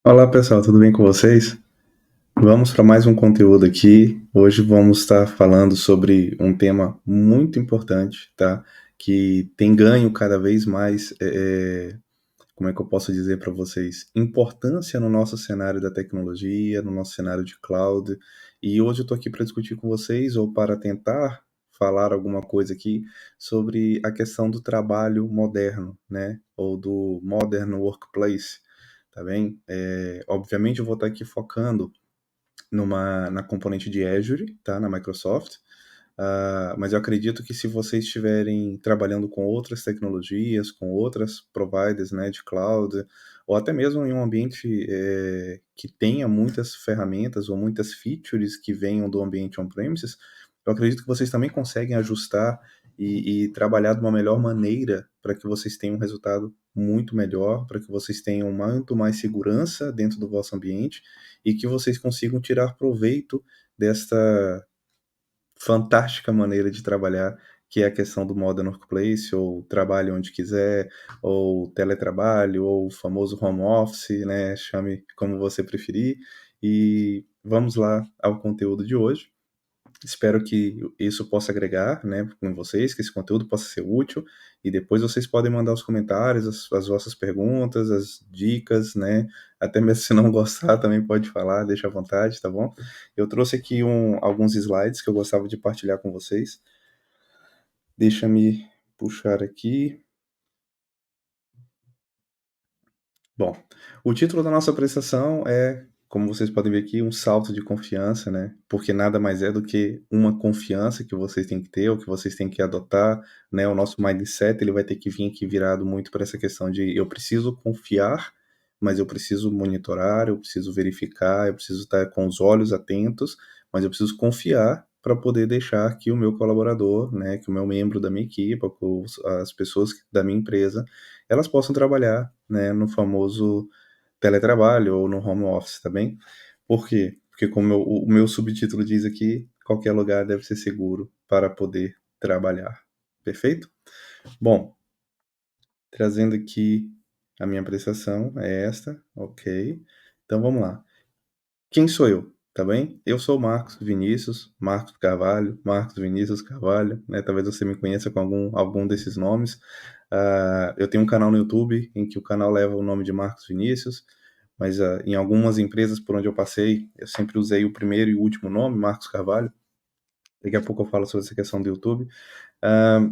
Olá pessoal, tudo bem com vocês? Vamos para mais um conteúdo aqui. Hoje vamos estar falando sobre um tema muito importante, tá? Que tem ganho cada vez mais, como é que eu posso dizer para vocês? Importância no nosso cenário da tecnologia, no nosso cenário de cloud. E hoje eu estou aqui para discutir com vocês, ou para tentar falar alguma coisa aqui sobre a questão do trabalho moderno, né? Ou do modern workplace, tá bem? Obviamente eu vou estar aqui focando na componente de Azure, tá? Na Microsoft. Mas eu acredito que se vocês estiverem trabalhando com outras tecnologias, com outras providers, né, de cloud, ou até mesmo em um ambiente que tenha muitas ferramentas ou muitas features que venham do ambiente on-premises, eu acredito que vocês também conseguem ajustar e trabalhar de uma melhor maneira para que vocês tenham um resultado muito melhor, para que vocês tenham muito mais segurança dentro do vosso ambiente e que vocês consigam tirar proveito desta fantástica maneira de trabalhar, que é a questão do Modern Workplace, ou trabalho onde quiser, ou teletrabalho, ou o famoso home office, né? Chame como você preferir. E vamos lá ao conteúdo de hoje. Espero que isso possa agregar, né, com vocês, que esse conteúdo possa ser útil, e depois vocês podem mandar os comentários, as vossas perguntas, as dicas, né, até mesmo se não gostar também pode falar, deixa à vontade, tá bom? Eu trouxe aqui alguns slides que eu gostava de partilhar com vocês. Deixa-me puxar aqui. Bom, o título da nossa apresentação é, como vocês podem ver aqui, um salto de confiança, né? Porque nada mais é do que uma confiança que vocês têm que ter, ou que vocês têm que adotar, né? O nosso mindset, ele vai ter que vir aqui virado muito para essa questão de eu preciso confiar, mas eu preciso monitorar, eu preciso verificar, eu preciso estar com os olhos atentos, mas eu preciso confiar para poder deixar que o meu colaborador, né, que o meu membro da minha equipe, as pessoas da minha empresa, elas possam trabalhar, né, no famoso teletrabalho ou no home office, tá bem? Por quê? Porque como o meu subtítulo diz aqui, qualquer lugar deve ser seguro para poder trabalhar. Perfeito? Bom, trazendo aqui a minha apresentação, é esta, ok? Então vamos lá. Quem sou eu? Tá bem? Eu sou Marcos Vinícius, Marcos Carvalho, Marcos Vinícius Carvalho, né? Talvez você me conheça com algum desses nomes. Eu tenho um canal no YouTube em que o canal leva o nome de Marcos Vinícius, mas em algumas empresas por onde eu passei, eu sempre usei o primeiro e o último nome, Marcos Carvalho. Daqui a pouco eu falo sobre essa questão do YouTube. Ah,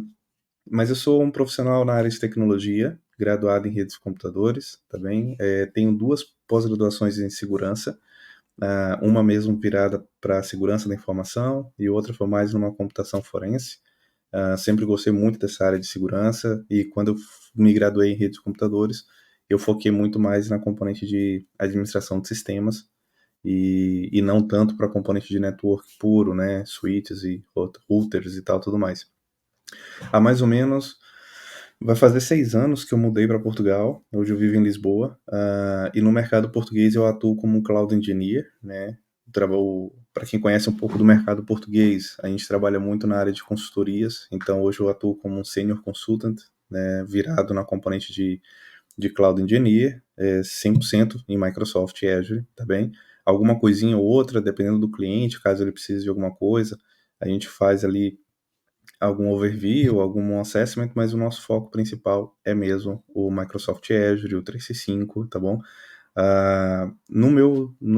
mas eu sou um profissional na área de tecnologia, graduado em redes de computadores, tá bem? Tenho duas pós-graduações em segurança, uma mesmo virada para segurança da informação e outra foi mais numa computação forense. Sempre gostei muito dessa área de segurança e quando eu me graduei em redes de computadores, eu foquei muito mais na componente de administração de sistemas e não tanto para a componente de network puro, né, switches e routers e tal, tudo mais. Há mais ou menos, vai fazer 6 anos que eu mudei para Portugal, hoje eu vivo em Lisboa, e no mercado português eu atuo como Cloud Engineer, né, para quem conhece um pouco do mercado português, a gente trabalha muito na área de consultorias, então hoje eu atuo como um Senior Consultant, né, virado na componente de Cloud Engineer, 100% em Microsoft Azure, tá bem? Alguma coisinha ou outra, dependendo do cliente, caso ele precise de alguma coisa, a gente faz ali algum overview, algum assessment, mas o nosso foco principal é mesmo o Microsoft Azure, o 365, tá bom? No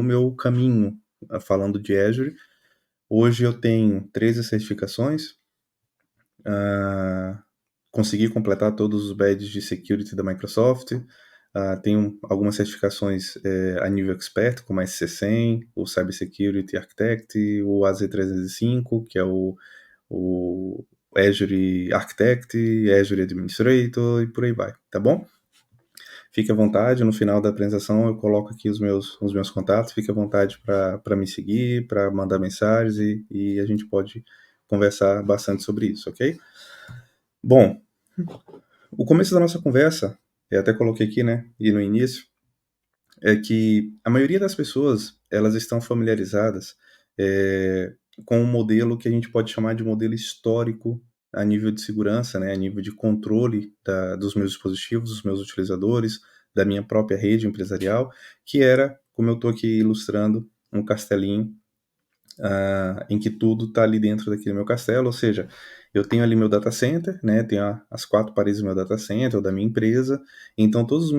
meu caminho, falando de Azure, hoje eu tenho 13 certificações, consegui completar todos os badges de security da Microsoft, tenho algumas certificações a nível expert, como a SC100, o Cybersecurity Architect, o AZ305, que é o Azure Architect, Azure Administrator e por aí vai, tá bom? Fique à vontade, no final da apresentação eu coloco aqui os meus contatos, fique à vontade para me seguir, para mandar mensagens e a gente pode conversar bastante sobre isso, ok? Bom, o começo da nossa conversa, eu até coloquei aqui, né, e no início, é que a maioria das pessoas, elas estão familiarizadas com um modelo que a gente pode chamar de modelo histórico a nível de segurança, né, a nível de controle dos meus dispositivos, dos meus utilizadores, da minha própria rede empresarial, que era, como eu estou aqui ilustrando, um castelinho, em que tudo está ali dentro daquele meu castelo, ou seja, eu tenho ali meu data center, né, tenho as 4 paredes do meu data center ou da minha empresa, então todos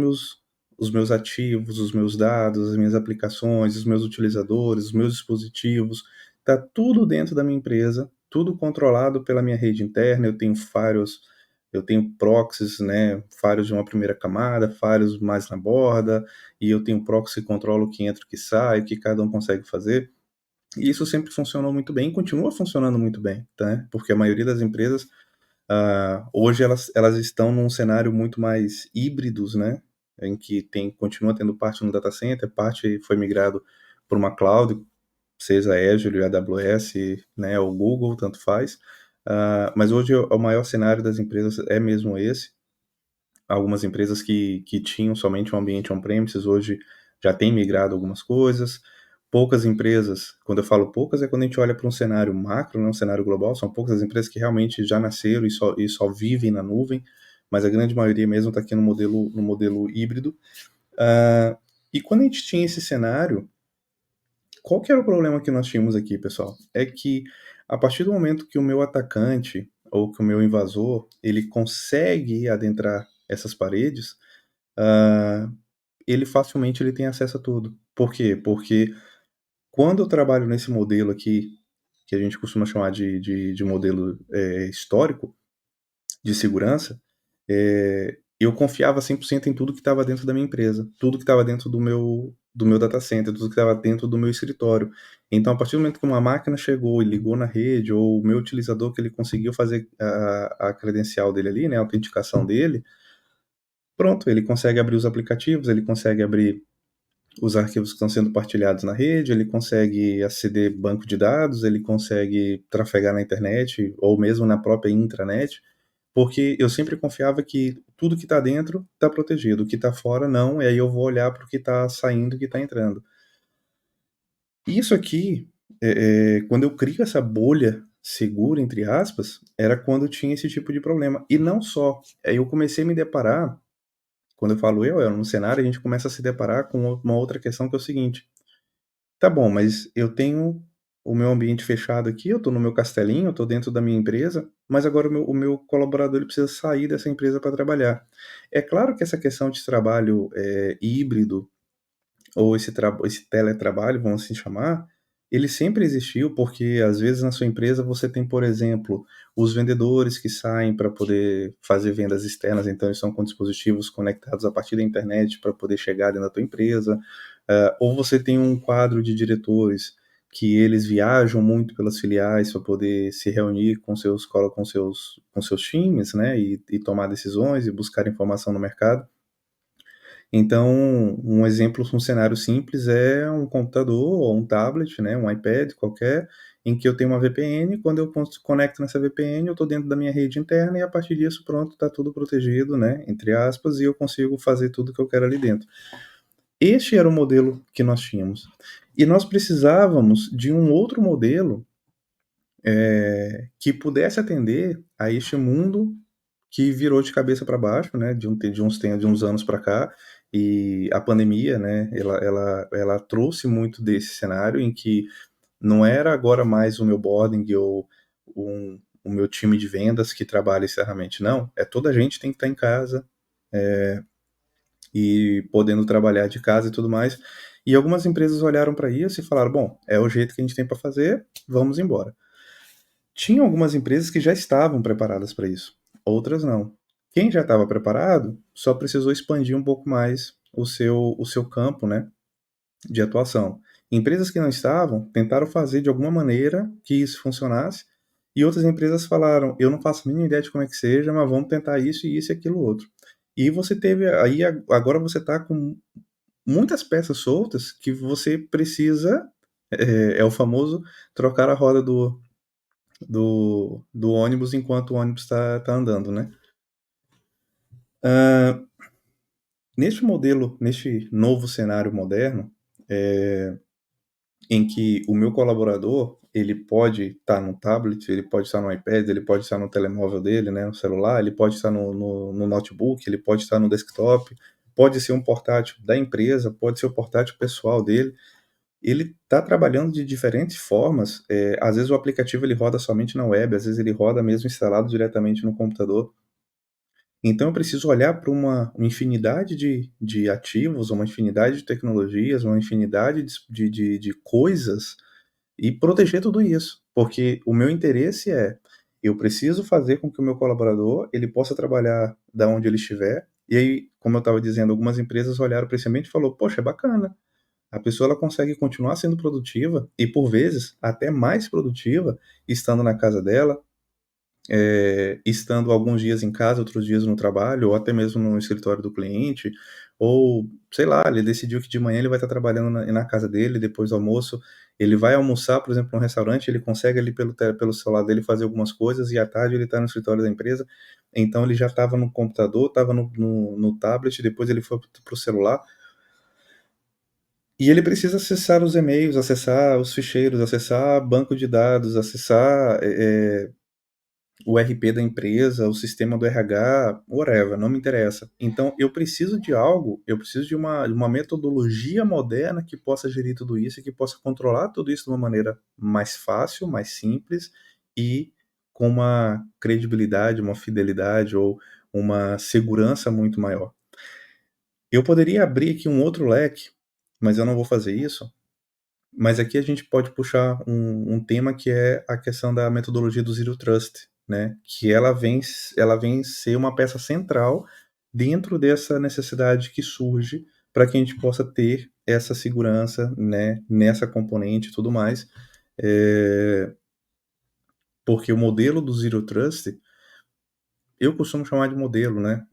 os meus ativos, os meus dados, as minhas aplicações, os meus utilizadores, os meus dispositivos, está tudo dentro da minha empresa, tudo controlado pela minha rede interna, eu tenho firewalls, eu tenho proxies, né, firewalls de uma primeira camada, firewalls mais na borda, e eu tenho proxy que controla o que entra e o que sai, o que cada um consegue fazer. E isso sempre funcionou muito bem e continua funcionando muito bem, tá? Porque a maioria das empresas, hoje elas estão num cenário muito mais híbridos, né? Em que continua tendo parte no data center, parte foi migrado para uma cloud, seja Azure, AWS, né, ou Google, tanto faz. Mas hoje o maior cenário das empresas é mesmo esse. Algumas empresas que tinham somente um ambiente on-premises, hoje já têm migrado algumas coisas. Poucas empresas, quando eu falo poucas, é quando a gente olha para um cenário macro, não um cenário global, são poucas as empresas que realmente já nasceram e só vivem na nuvem, mas a grande maioria mesmo está aqui no modelo híbrido. E quando a gente tinha esse cenário, qual que era o problema que nós tínhamos aqui, pessoal? É que a partir do momento que o meu atacante ou que o meu invasor ele consegue adentrar essas paredes, ah, ele facilmente ele tem acesso a tudo. Por quê? Porque quando eu trabalho nesse modelo aqui, que a gente costuma chamar de modelo histórico de segurança, eu confiava 100% em tudo que estava dentro da minha empresa, tudo que estava dentro do meu data center, tudo que estava dentro do meu escritório. Então, a partir do momento que uma máquina chegou e ligou na rede, ou o meu utilizador que ele conseguiu fazer a credencial dele ali, né, a autenticação dele, pronto, ele consegue abrir os aplicativos, ele consegue abrir os arquivos que estão sendo partilhados na rede, ele consegue aceder banco de dados, ele consegue trafegar na internet ou mesmo na própria intranet, porque eu sempre confiava que tudo que está dentro está protegido, o que está fora não, e aí eu vou olhar para o que está saindo e o que está entrando. Isso aqui, quando eu crio essa bolha segura, entre aspas, era quando tinha esse tipo de problema. E não só, aí eu comecei a me deparar, quando eu falo no cenário, a gente começa a se deparar com uma outra questão que é o seguinte: tá bom, mas eu tenho o meu ambiente fechado aqui, eu tô no meu castelinho, eu tô dentro da minha empresa, mas agora o meu colaborador ele precisa sair dessa empresa para trabalhar. É claro que essa questão de trabalho híbrido, ou esse teletrabalho, vamos assim chamar, ele sempre existiu, porque às vezes na sua empresa você tem, por exemplo, os vendedores que saem para poder fazer vendas externas, então eles são com dispositivos conectados a partir da internet para poder chegar dentro da tua empresa, ou você tem um quadro de diretores que eles viajam muito pelas filiais para poder se reunir com seus times, né, e tomar decisões e buscar informação no mercado. Então, um exemplo, um cenário simples é um computador ou um tablet, né, um iPad qualquer, em que eu tenho uma VPN, quando eu conecto nessa VPN, eu estou dentro da minha rede interna e a partir disso, pronto, está tudo protegido, né, entre aspas, e eu consigo fazer tudo que eu quero ali dentro. Este era o modelo que nós tínhamos. E nós precisávamos de um outro modelo que pudesse atender a este mundo que virou de cabeça para baixo, né, de uns anos para cá, e a pandemia, né, ela trouxe muito desse cenário em que não era agora mais o meu boarding ou o meu time de vendas que trabalha externamente, não, toda a gente tem que estar em casa, e podendo trabalhar de casa e tudo mais, e algumas empresas olharam para isso e falaram, bom, é o jeito que a gente tem para fazer, vamos embora. Tinha algumas empresas que já estavam preparadas para isso, outras não. Quem já estava preparado só precisou expandir um pouco mais o seu campo, né, de atuação. Empresas que não estavam tentaram fazer de alguma maneira que isso funcionasse, e outras empresas falaram: eu não faço a mínima ideia de como é que seja, mas vamos tentar isso e isso e aquilo outro. E você teve aí agora você está com muitas peças soltas que você precisa, é o famoso trocar a roda do ônibus enquanto o ônibus está andando, né? Ah, neste novo cenário moderno, em que o meu colaborador ele pode estar no tablet, ele pode estar no iPad, ele pode estar no telemóvel dele, né, no celular, ele pode estar no notebook, ele pode estar no desktop, pode ser um portátil da empresa, pode ser o portátil pessoal dele. Ele está trabalhando de diferentes formas, às vezes o aplicativo ele roda somente na web, às vezes ele roda mesmo instalado diretamente no computador. Então eu preciso olhar para uma infinidade de ativos, uma infinidade de tecnologias, uma infinidade de coisas e proteger tudo isso, porque o meu interesse é, eu preciso fazer com que o meu colaborador, ele possa trabalhar da onde ele estiver, e aí, como eu estava dizendo, algumas empresas olharam para esse ambiente e falou: "Poxa, é bacana, a pessoa ela consegue continuar sendo produtiva e por vezes até mais produtiva estando na casa dela, estando alguns dias em casa, outros dias no trabalho, ou até mesmo no escritório do cliente, ou sei lá, ele decidiu que de manhã ele vai estar trabalhando na casa dele, depois do almoço, ele vai almoçar, por exemplo, num restaurante, ele consegue ali pelo celular dele fazer algumas coisas, e à tarde ele está no escritório da empresa, então ele já estava no computador, estava no tablet, depois ele foi para o celular, e ele precisa acessar os e-mails, acessar os ficheiros, acessar banco de dados, acessar o RP da empresa, o sistema do RH, whatever, não me interessa. Então, eu preciso de algo, eu preciso de uma metodologia moderna que possa gerir tudo isso e que possa controlar tudo isso de uma maneira mais fácil, mais simples e com uma credibilidade, uma fidelidade ou uma segurança muito maior. Eu poderia abrir aqui um outro leque, mas eu não vou fazer isso. Mas aqui a gente pode puxar um tema que é a questão da metodologia do Zero Trust, né? Que ela vem ser uma peça central dentro dessa necessidade que surge para que a gente possa ter essa segurança, né? Nessa componente e tudo mais. É, porque o modelo do Zero Trust, eu costumo chamar de modelo, né?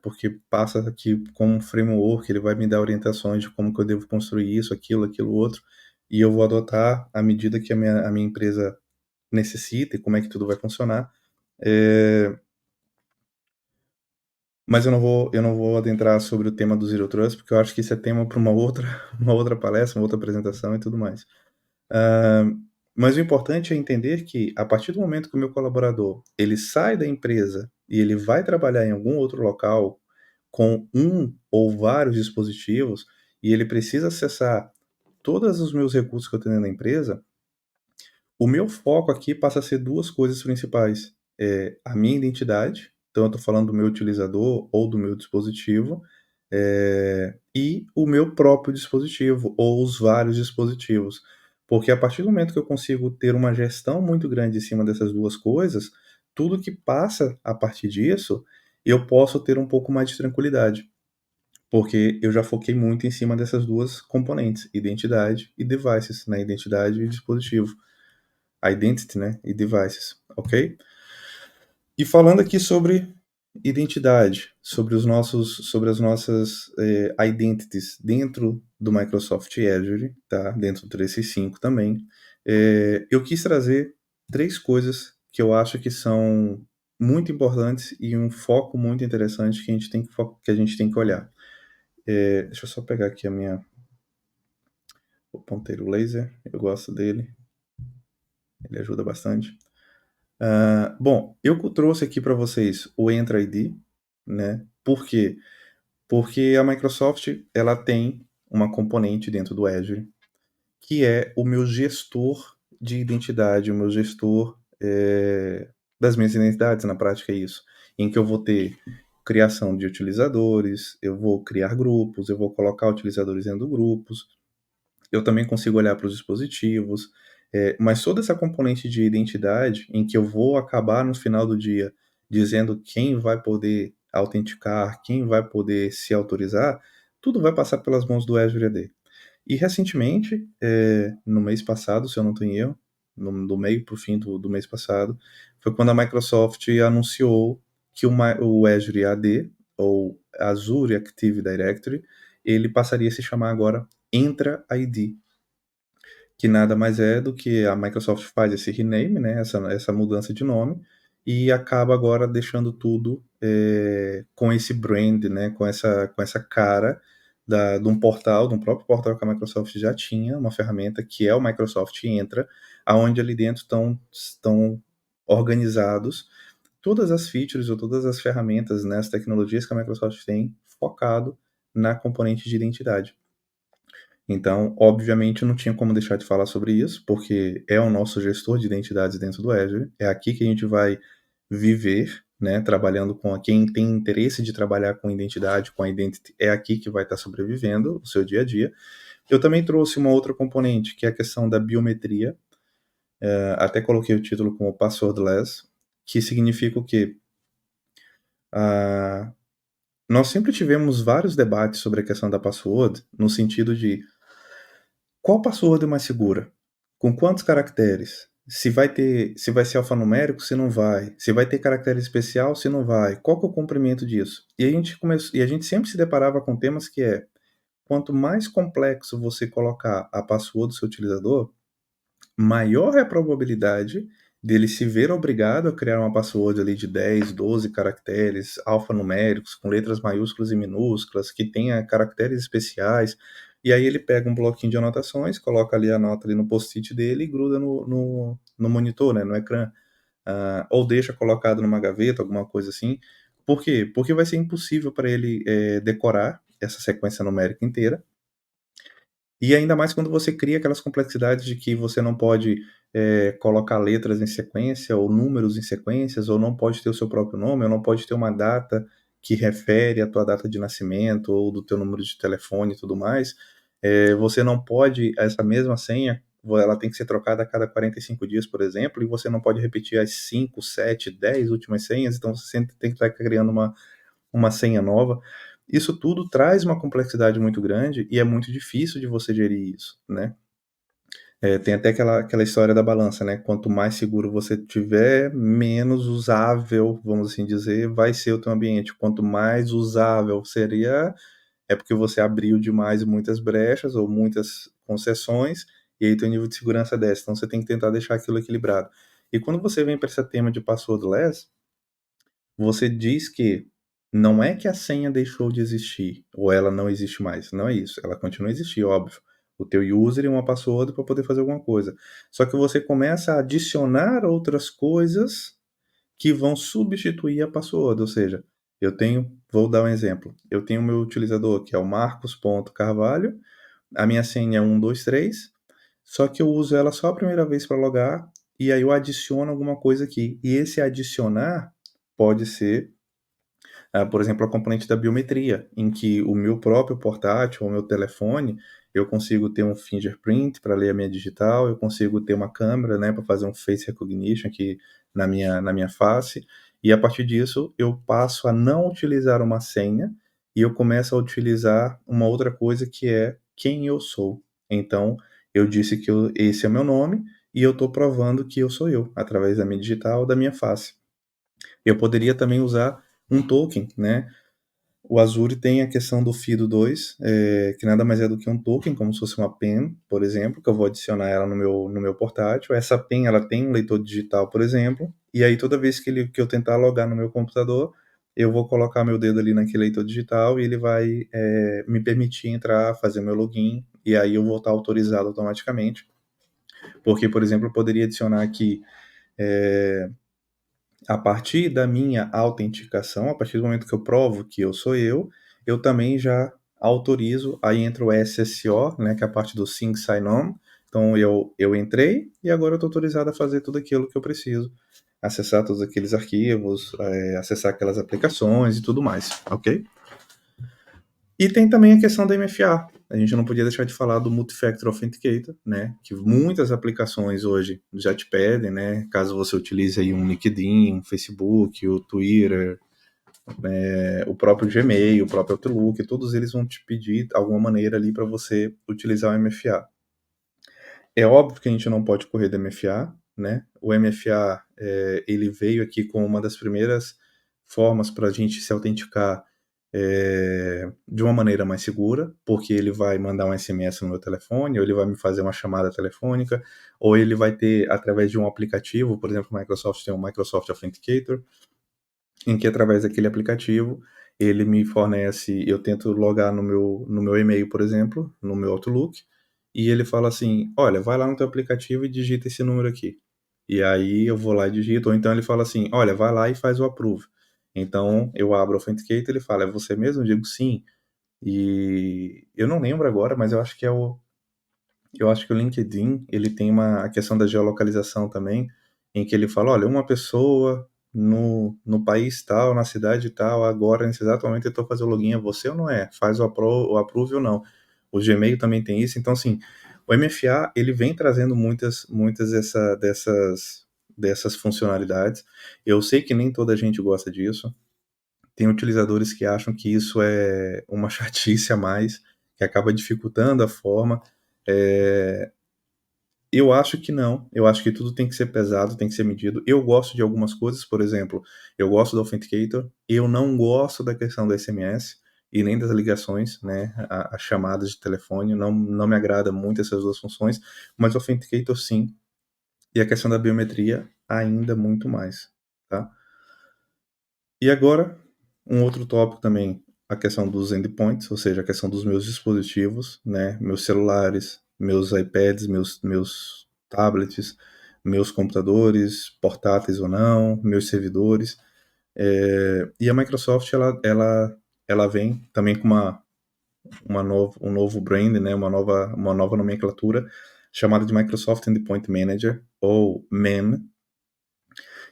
Porque passa aqui como um framework, ele vai me dar orientações de como que eu devo construir isso, aquilo outro, e eu vou adotar à medida que a minha empresa necessita e como é que tudo vai funcionar. É, mas eu não vou adentrar sobre o tema do Zero Trust, porque eu acho que isso é tema para uma outra, uma outra palestra, uma outra apresentação e tudo mais. Ah, mas o importante é entender que, a partir do momento que o meu colaborador ele sai da empresa e ele vai trabalhar em algum outro local com um ou vários dispositivos e ele precisa acessar todos os meus recursos que eu tenho na empresa, o meu foco aqui passa a ser duas coisas principais. É a minha identidade, então eu estou falando do meu utilizador ou do meu dispositivo, e o meu próprio dispositivo ou os vários dispositivos. Porque a partir do momento que eu consigo ter uma gestão muito grande em cima dessas duas coisas, tudo que passa a partir disso, eu posso ter um pouco mais de tranquilidade. Porque eu já foquei muito em cima dessas duas componentes, identidade e devices, né? Identidade e dispositivo. Identity, né? E devices, ok? E falando aqui sobre identidade, sobre as nossas identities dentro do Microsoft Azure, tá? Dentro do 365 também, eu quis trazer três coisas que eu acho que são muito importantes e um foco muito interessante que a gente tem que olhar. Deixa eu só pegar aqui o ponteiro laser, eu gosto dele, ele ajuda bastante. Bom, eu trouxe aqui para vocês o Entra ID, né? Por quê? Porque a Microsoft ela tem uma componente dentro do Azure que é o meu gestor de identidade, o meu gestor das minhas identidades, na prática é isso, em que eu vou ter criação de utilizadores, eu vou criar grupos, eu vou colocar utilizadores dentro de grupos, eu também consigo olhar para os dispositivos, mas toda essa componente de identidade, em que eu vou acabar no final do dia dizendo quem vai poder autenticar, quem vai poder se autorizar, tudo vai passar pelas mãos do Azure AD. E recentemente, no mês passado, se eu não estou em erro, do meio para o fim do mês passado, foi quando a Microsoft anunciou que o Azure AD, ou Azure Active Directory, ele passaria a se chamar agora Entra ID, que nada mais é do que a Microsoft faz esse rename, né, essa mudança de nome, e acaba agora deixando tudo com esse brand, né, com essa cara de um portal, de um próprio portal que a Microsoft já tinha, uma ferramenta que é o Microsoft Entra, aonde ali dentro estão organizados todas as features ou todas as ferramentas, né, as tecnologias que a Microsoft tem focado na componente de identidade. Então, obviamente, não tinha como deixar de falar sobre isso, porque é o nosso gestor de identidades dentro do Azure, é aqui que a gente vai viver, né, trabalhando com quem tem interesse de trabalhar com identidade, com a identity, é aqui que vai estar sobrevivendo o seu dia a dia. Eu também trouxe uma outra componente, que é a questão da biometria, até coloquei o título como passwordless, que significa o quê? Ah, nós sempre tivemos vários debates sobre a questão da password, no sentido de qual password é mais segura? Com quantos caracteres? Se vai ser alfanumérico, se não vai. Se vai ter caractere especial, se não vai. Qual que é o comprimento disso? E a gente sempre se deparava com temas que é quanto mais complexo você colocar a password do seu utilizador, maior é a probabilidade dele se ver obrigado a criar uma password ali de 10, 12 caracteres alfanuméricos, com letras maiúsculas e minúsculas, que tenha caracteres especiais. E aí ele pega um bloquinho de anotações, coloca ali a nota ali no post-it dele e gruda no monitor, né, no ecrã. Ou deixa colocado numa gaveta, alguma coisa assim. Por quê? Porque vai ser impossível para ele decorar essa sequência numérica inteira. E ainda mais quando você cria aquelas complexidades de que você não pode colocar letras em sequência, ou números em sequências, ou não pode ter o seu próprio nome, ou não pode ter uma data que refere à tua data de nascimento, ou do teu número de telefone e tudo mais. Você não pode, essa mesma senha, ela tem que ser trocada a cada 45 dias, por exemplo, e você não pode repetir as 5, 7, 10 últimas senhas, então você sempre tem que estar criando uma senha nova. Isso tudo traz uma complexidade muito grande e é muito difícil de você gerir isso, né? Tem até aquela história da balança, né? Quanto mais seguro você tiver, menos usável, vamos assim dizer, vai ser o teu ambiente. Quanto mais usável seria, é porque você abriu demais muitas brechas ou muitas concessões, e aí teu nível de segurança desce. Então você tem que tentar deixar aquilo equilibrado. E quando você vem para esse tema de passwordless, você diz que não é que a senha deixou de existir ou ela não existe mais, não é isso, ela continua a existir, óbvio. O teu user e uma password para poder fazer alguma coisa. Só que você começa a adicionar outras coisas que vão substituir a password, ou seja, vou dar um exemplo, eu tenho o meu utilizador que é o marcos.carvalho, a minha senha é 123, só que eu uso ela só a primeira vez para logar e aí eu adiciono alguma coisa aqui. E esse adicionar pode ser por exemplo, a componente da biometria, em que o meu próprio portátil, o meu telefone, eu consigo ter um fingerprint para ler a minha digital, eu consigo ter uma câmera, né, para fazer um face recognition aqui na minha face, e a partir disso eu passo a não utilizar uma senha e eu começo a utilizar uma outra coisa que é quem eu sou. Então, eu disse que esse é meu nome e eu estou provando que eu sou eu, através da minha digital, da minha face. Eu poderia também usar um token, né? O Azure tem a questão do FIDO2, que nada mais é do que um token, como se fosse uma pen, por exemplo, que eu vou adicionar ela no meu portátil. Essa pen ela tem um leitor digital, por exemplo, e aí toda vez que eu tentar logar no meu computador, eu vou colocar meu dedo ali naquele leitor digital e ele vai me permitir entrar, fazer meu login, e aí eu vou estar autorizado automaticamente. Porque, por exemplo, eu poderia adicionar aqui a partir da minha autenticação, a partir do momento que eu provo que eu também já autorizo, aí entra o SSO, né, que é a parte do Sync Sign-On, então eu entrei e agora eu estou autorizado a fazer tudo aquilo que eu preciso, acessar todos aqueles arquivos, acessar aquelas aplicações e tudo mais, ok? E tem também a questão da MFA. A gente não podia deixar de falar do Multi-Factor Authenticator, né? Que muitas aplicações hoje já te pedem, né? Caso você utilize aí um LinkedIn, um Facebook, o Twitter, o próprio Gmail, o próprio Outlook, todos eles vão te pedir alguma maneira ali para você utilizar o MFA. É óbvio que a gente não pode correr do MFA, né? O MFA ele veio aqui como uma das primeiras formas para a gente se autenticar de uma maneira mais segura, porque ele vai mandar um SMS no meu telefone, ou ele vai me fazer uma chamada telefônica, ou ele vai ter, através de um aplicativo, por exemplo, o Microsoft tem um Microsoft Authenticator, em que através daquele aplicativo ele me fornece, eu tento logar no meu e-mail, por exemplo, no meu Outlook, e ele fala assim, olha, vai lá no teu aplicativo e digita esse número aqui. E aí eu vou lá e digito, ou então ele fala assim, olha, vai lá e faz o approve. Então eu abro o Authenticator, ele fala, é você mesmo? Eu digo sim. E eu não lembro agora, mas eu acho que o LinkedIn, ele tem a questão da geolocalização também, em que ele fala, olha, uma pessoa no país tal, na cidade tal, agora, nesse exato momento, eu estou fazendo login, é você ou não é? Faz o approve ou não. O Gmail também tem isso, então, assim, o MFA, ele vem trazendo muitas dessas funcionalidades. Eu sei que nem toda a gente gosta disso, tem utilizadores que acham que isso é uma chatice a mais, que acaba dificultando a forma. É, eu acho que não. Eu acho que tudo tem que ser pesado, tem que ser medido. Eu gosto de algumas coisas, por exemplo, eu gosto do Authenticator, eu não gosto da questão do SMS e nem das ligações, né, as chamadas de telefone, não me agrada muito essas duas funções, mas o Authenticator sim, e a questão da biometria ainda muito mais, tá? E agora, um outro tópico também, a questão dos endpoints, ou seja, a questão dos meus dispositivos, né, meus celulares, meus iPads, meus tablets, meus computadores, portáteis ou não, meus servidores. E a Microsoft, ela vem também com um novo brand, né, uma nova nomenclatura, chamada de Microsoft Endpoint Manager, ou MEM,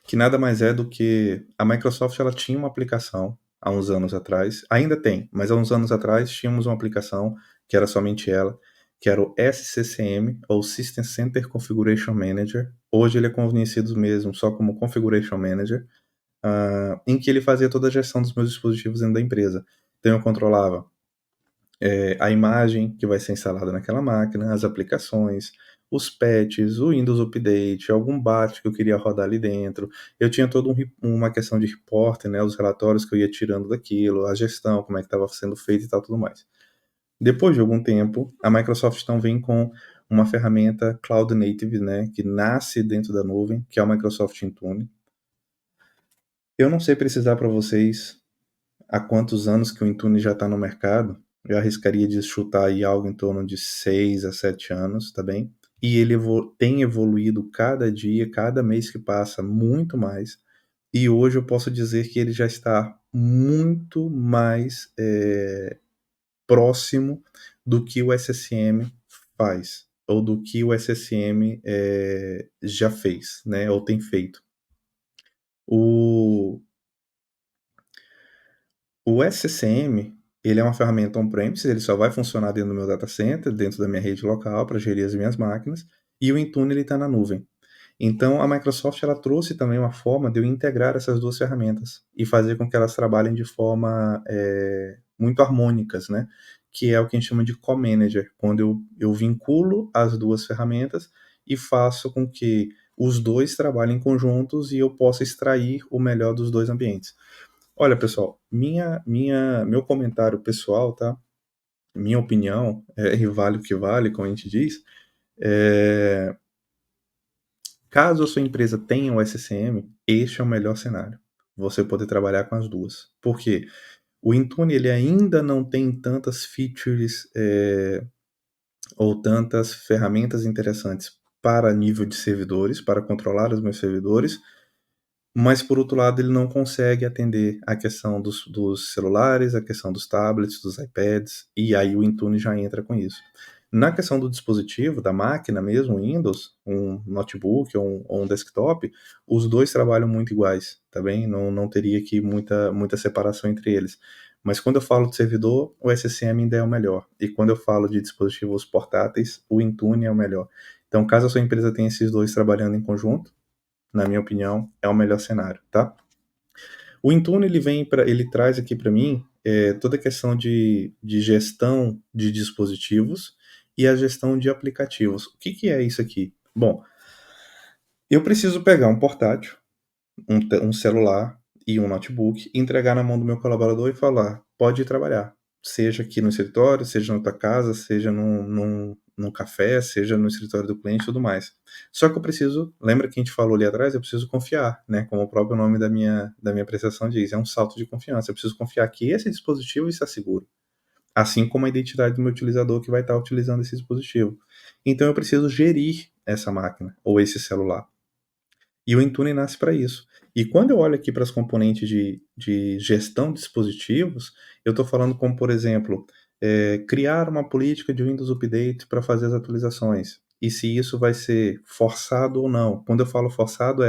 que nada mais é do que a Microsoft, ela tinha uma aplicação há uns anos atrás, ainda tem, mas há uns anos atrás tínhamos uma aplicação que era somente ela, que era o SCCM, ou System Center Configuration Manager. Hoje ele é conhecido mesmo só como Configuration Manager, em que ele fazia toda a gestão dos meus dispositivos dentro da empresa. Então eu controlava a imagem que vai ser instalada naquela máquina, as aplicações, os patches, o Windows Update, algum batch que eu queria rodar ali dentro. Eu tinha toda uma questão de reporte, né, os relatórios que eu ia tirando daquilo, a gestão, como é que estava sendo feito e tal, tudo mais. Depois de algum tempo, a Microsoft então vem com uma ferramenta Cloud Native, né, que nasce dentro da nuvem, que é o Microsoft Intune. Eu não sei precisar para vocês há quantos anos que o Intune já está no mercado. Eu arriscaria de chutar aí algo em torno de 6 a 7 anos, tá bem? E ele tem evoluído cada dia, cada mês que passa, muito mais. E hoje eu posso dizer que ele já está muito mais próximo do que o SSM faz, ou do que o SSM já fez, né? Ou tem feito. O, O SCM, ele é uma ferramenta on-premise, ele só vai funcionar dentro do meu data center, dentro da minha rede local, para gerir as minhas máquinas, e o Intune ele está na nuvem. Então, a Microsoft ela trouxe também uma forma de eu integrar essas duas ferramentas e fazer com que elas trabalhem de forma muito harmônicas, né? Que é o que a gente chama de co-manager, quando eu vinculo as duas ferramentas e faço com que os dois trabalhem conjuntos e eu possa extrair o melhor dos dois ambientes. Olha, pessoal, meu comentário pessoal, tá? Minha opinião, e vale o que vale, como a gente diz, é, caso a sua empresa tenha o SCM, este é o melhor cenário. Você poder trabalhar com as duas. Por quê? O Intune ele ainda não tem tantas features ou tantas ferramentas interessantes para nível de servidores, para controlar os meus servidores, mas por outro lado ele não consegue atender a questão dos celulares, a questão dos tablets, dos iPads, e aí o Intune já entra com isso. Na questão do dispositivo, da máquina mesmo, Windows, um notebook ou um desktop, os dois trabalham muito iguais, tá bem? Não teria aqui muita separação entre eles. Mas quando eu falo de servidor, o SCM ainda é o melhor. E quando eu falo de dispositivos portáteis, o Intune é o melhor. Então, caso a sua empresa tenha esses dois trabalhando em conjunto, na minha opinião, é o melhor cenário, tá? O Intune ele traz aqui para mim toda a questão de gestão de dispositivos e a gestão de aplicativos. O que é isso aqui? Bom, eu preciso pegar um portátil, um celular e um notebook, entregar na mão do meu colaborador e falar: pode ir trabalhar. Seja aqui no escritório, seja na tua casa, seja num café, seja no escritório do cliente e tudo mais. Só que eu preciso, lembra que a gente falou ali atrás, eu preciso confiar, né? Como o próprio nome da minha prestação diz, é um salto de confiança. Eu preciso confiar que esse dispositivo está seguro. Assim como a identidade do meu utilizador que vai estar utilizando esse dispositivo. Então eu preciso gerir essa máquina ou esse celular. E o Intune nasce para isso. E quando eu olho aqui para as componentes de gestão de dispositivos, eu estou falando como, por exemplo, criar uma política de Windows Update para fazer as atualizações, e se isso vai ser forçado ou não. Quando eu falo forçado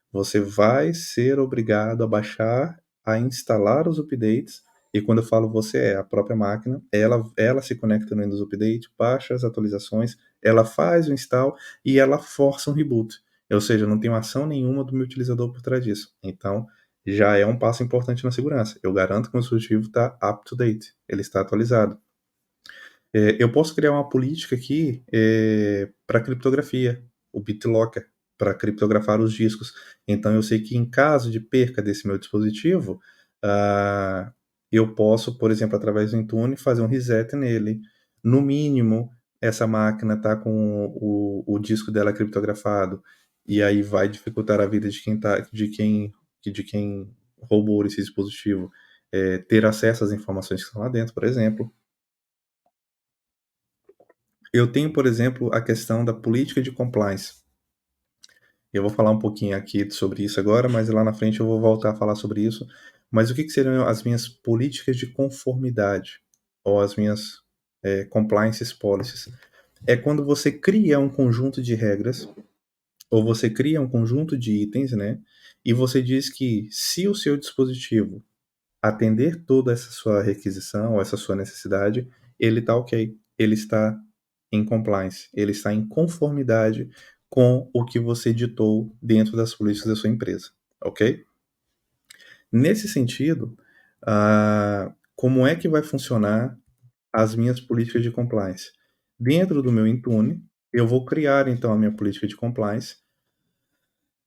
você vai ser obrigado a baixar, a instalar os updates, e quando eu falo você a própria máquina, ela se conecta no Windows Update, baixa as atualizações, ela faz o install e ela força um reboot. Ou seja, não tem ação nenhuma do meu utilizador por trás disso. Então, já é um passo importante na segurança. Eu garanto que o meu dispositivo está up to date, ele está atualizado. Eu posso criar uma política aqui para criptografia, o BitLocker, para criptografar os discos. Então eu sei que em caso de perca desse meu dispositivo, eu posso, por exemplo, através do Intune, fazer um reset nele. No mínimo, essa máquina está com o disco dela criptografado, e aí vai dificultar a vida de quem roubou esse dispositivo, ter acesso às informações que estão lá dentro, por exemplo. Eu tenho, por exemplo, a questão da política de compliance. Eu vou falar um pouquinho aqui sobre isso agora, mas lá na frente eu vou voltar a falar sobre isso. Mas o que seriam as minhas políticas de conformidade? Ou as minhas compliance policies? É quando você cria um conjunto de regras, ou você cria um conjunto de itens, né? E você diz que se o seu dispositivo atender toda essa sua requisição, essa sua necessidade, ele está ok. Ele está em compliance, ele está em conformidade com o que você ditou dentro das políticas da sua empresa, ok? Nesse sentido, como é que vai funcionar as minhas políticas de compliance? Dentro do meu Intune, eu vou criar então a minha política de compliance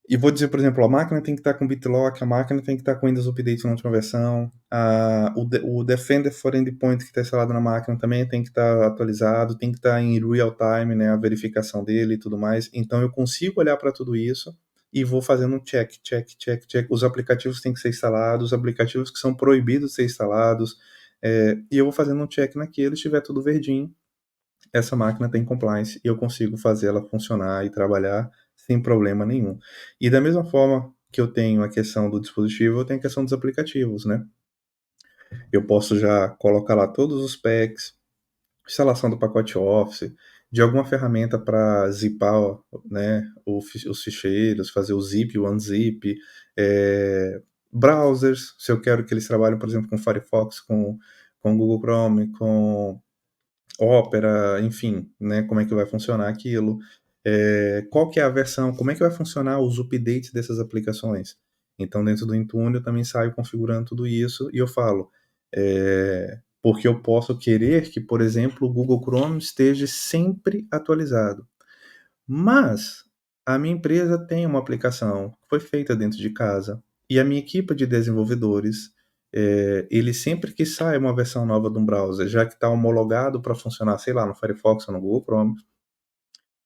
e vou dizer, por exemplo, a máquina tem que estar com BitLock, a máquina tem que estar com Windows Update na última versão, o Defender for Endpoint que está instalado na máquina também tem que estar atualizado, tem que estar em real time, né, a verificação dele e tudo mais. Então eu consigo olhar para tudo isso e vou fazendo um check, check, check, check. Os aplicativos têm que ser instalados, os aplicativos que são proibidos de ser instalados, e eu vou fazendo um check naquilo, se estiver tudo verdinho, essa máquina tem compliance e eu consigo fazer ela funcionar e trabalhar sem problema nenhum. E da mesma forma que eu tenho a questão do dispositivo, eu tenho a questão dos aplicativos, né? Eu posso já colocar lá todos os packs, instalação do pacote Office, de alguma ferramenta para zipar, né, os ficheiros, fazer o zip, o unzip, browsers, se eu quero que eles trabalhem, por exemplo, com Firefox, com Google Chrome, com Opera, enfim, né, como é que vai funcionar aquilo, qual que é a versão, como é que vai funcionar os updates dessas aplicações. Então, dentro do Intune, eu também saio configurando tudo isso e eu falo, porque eu posso querer que, por exemplo, o Google Chrome esteja sempre atualizado. Mas a minha empresa tem uma aplicação que foi feita dentro de casa e a minha equipe de desenvolvedores, ele sempre que sai uma versão nova de um browser, já que está homologado para funcionar, sei lá, no Firefox ou no Google Chrome,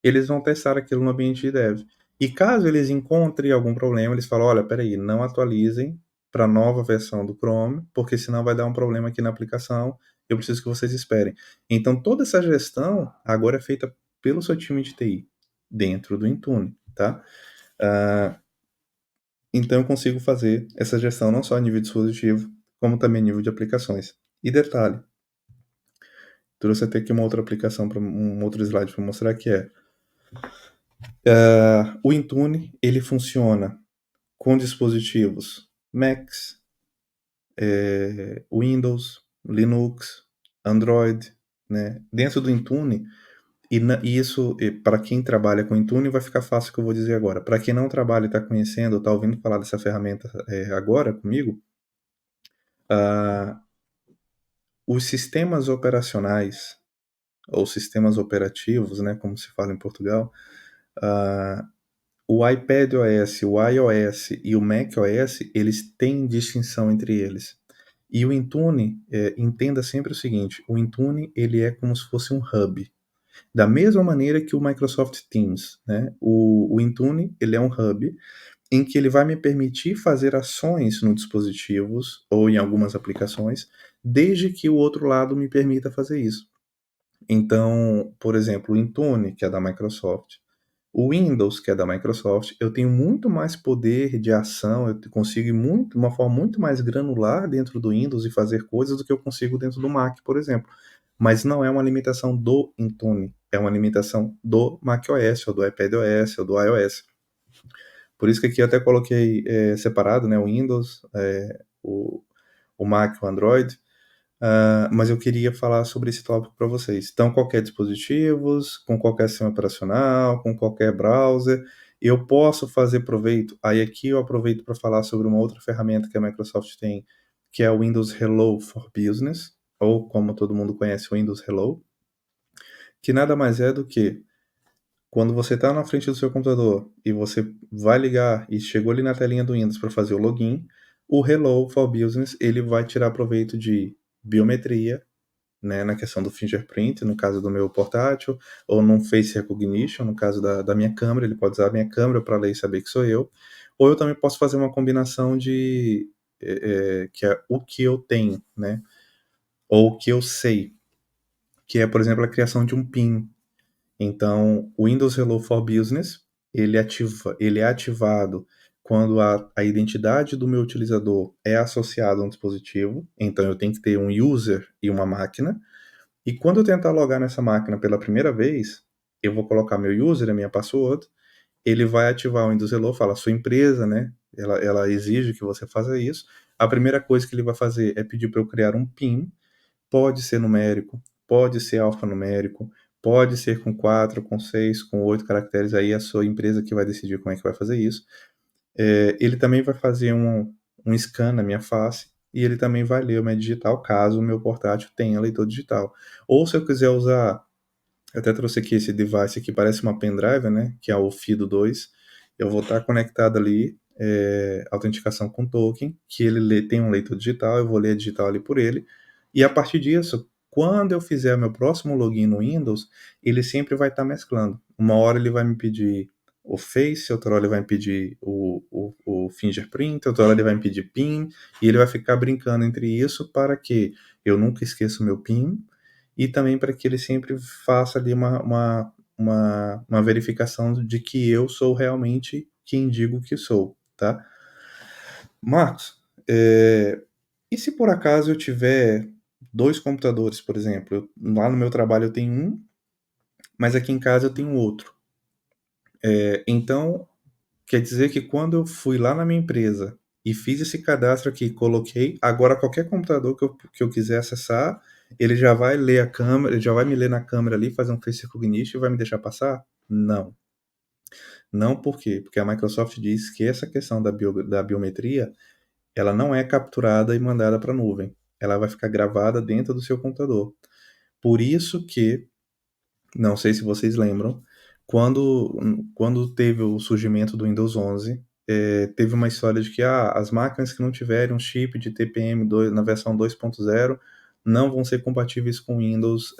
eles vão testar aquilo no ambiente de dev. E caso eles encontrem algum problema, eles falam, olha, peraí, não atualizem para a nova versão do Chrome, porque senão vai dar um problema aqui na aplicação, eu preciso que vocês esperem. Então, toda essa gestão agora é feita pelo seu time de TI, dentro do Intune, tá? Então, eu consigo fazer essa gestão não só a nível dispositivo, como também a nível de aplicações. E detalhe, trouxe até aqui uma outra aplicação, um outro slide para mostrar que o Intune, ele funciona com dispositivos Macs, Windows, Linux, Android, né? Dentro do Intune, e isso, para quem trabalha com Intune, vai ficar fácil o que eu vou dizer agora. Para quem não trabalha e está conhecendo, está ouvindo falar dessa ferramenta agora comigo, os sistemas operacionais, ou sistemas operativos, né, como se fala em Portugal, o iPadOS, o iOS e o macOS, eles têm distinção entre eles. E o Intune, entenda sempre o seguinte, o Intune ele é como se fosse um hub. Da mesma maneira que o Microsoft Teams, né? O Intune ele é um hub em que ele vai me permitir fazer ações nos dispositivos ou em algumas aplicações, desde que o outro lado me permita fazer isso. Então, por exemplo, o Intune, que é da Microsoft, o Windows, que é da Microsoft, eu tenho muito mais poder de ação, eu consigo ir de uma forma muito mais granular dentro do Windows e fazer coisas do que eu consigo dentro do Mac, por exemplo. mas não é uma limitação do Intune, é uma limitação do macOS, ou do iPadOS, ou do iOS. Por isso que aqui eu até coloquei separado, né, o Windows, o Mac, o Android, mas eu queria falar sobre esse tópico para vocês. Então, qualquer dispositivos, com qualquer sistema operacional, com qualquer browser, eu posso fazer proveito. Aí aqui eu aproveito para falar sobre uma outra ferramenta que a Microsoft tem, que é o Windows Hello for Business, ou como todo mundo conhece, o Windows Hello, que nada mais é do que quando você está na frente do seu computador e você vai ligar e chegou ali na telinha do Windows para fazer o login, o Hello for Business ele vai tirar proveito de biometria, né, na questão do fingerprint, no caso do meu portátil, ou no Face Recognition, no caso da minha câmera, ele pode usar a minha câmera para ler e saber que sou eu, ou eu também posso fazer uma combinação de que é o que eu tenho, né, ou o que eu sei, que é, por exemplo, a criação de um PIN. Então, o Windows Hello for Business, ele é ativado quando a identidade do meu utilizador é associada a um dispositivo, então eu tenho que ter um user e uma máquina, e quando eu tentar logar nessa máquina pela primeira vez, eu vou colocar meu user, a minha password, ele vai ativar o Windows Hello, fala, sua empresa, né, ela exige que você faça isso, a primeira coisa que ele vai fazer é pedir para eu criar um PIN, pode ser numérico, pode ser alfanumérico, pode ser com 4, com 6, com 8 caracteres, aí é a sua empresa que vai decidir como é que vai fazer isso. Ele também vai fazer um scan na minha face e ele também vai ler o meu digital, caso o meu portátil tenha leitor digital. Ou se eu quiser usar, eu até trouxe aqui esse device aqui, parece uma pendrive, né, que é o FIDO 2, eu vou estar conectado ali, autenticação com token, que tem um leitor digital, eu vou ler a digital ali por ele, e a partir disso, quando eu fizer meu próximo login no Windows, ele sempre vai estar mesclando. Uma hora ele vai me pedir o Face, outra hora ele vai me pedir o Fingerprint, outra hora ele vai me pedir PIN, e ele vai ficar brincando entre isso para que eu nunca esqueça o meu PIN, e também para que ele sempre faça ali uma verificação de que eu sou realmente quem digo que sou, tá? Marcos, e se por acaso eu tiver dois computadores, por exemplo, lá no meu trabalho eu tenho um, mas aqui em casa eu tenho outro. Então, quer dizer que quando eu fui lá na minha empresa e fiz esse cadastro aqui, coloquei, agora qualquer computador que eu quiser acessar, ele já vai ler a câmera, ele já vai me ler na câmera ali, fazer um face recognition e vai me deixar passar? Não. Não por quê? Porque a Microsoft diz que essa questão da biometria, ela não é capturada e mandada para a nuvem. Ela vai ficar gravada dentro do seu computador. Por isso que, não sei se vocês lembram, quando teve o surgimento do Windows 11, teve uma história de que as máquinas que não tiverem um chip de TPM2 na versão 2.0 não vão ser compatíveis com Windows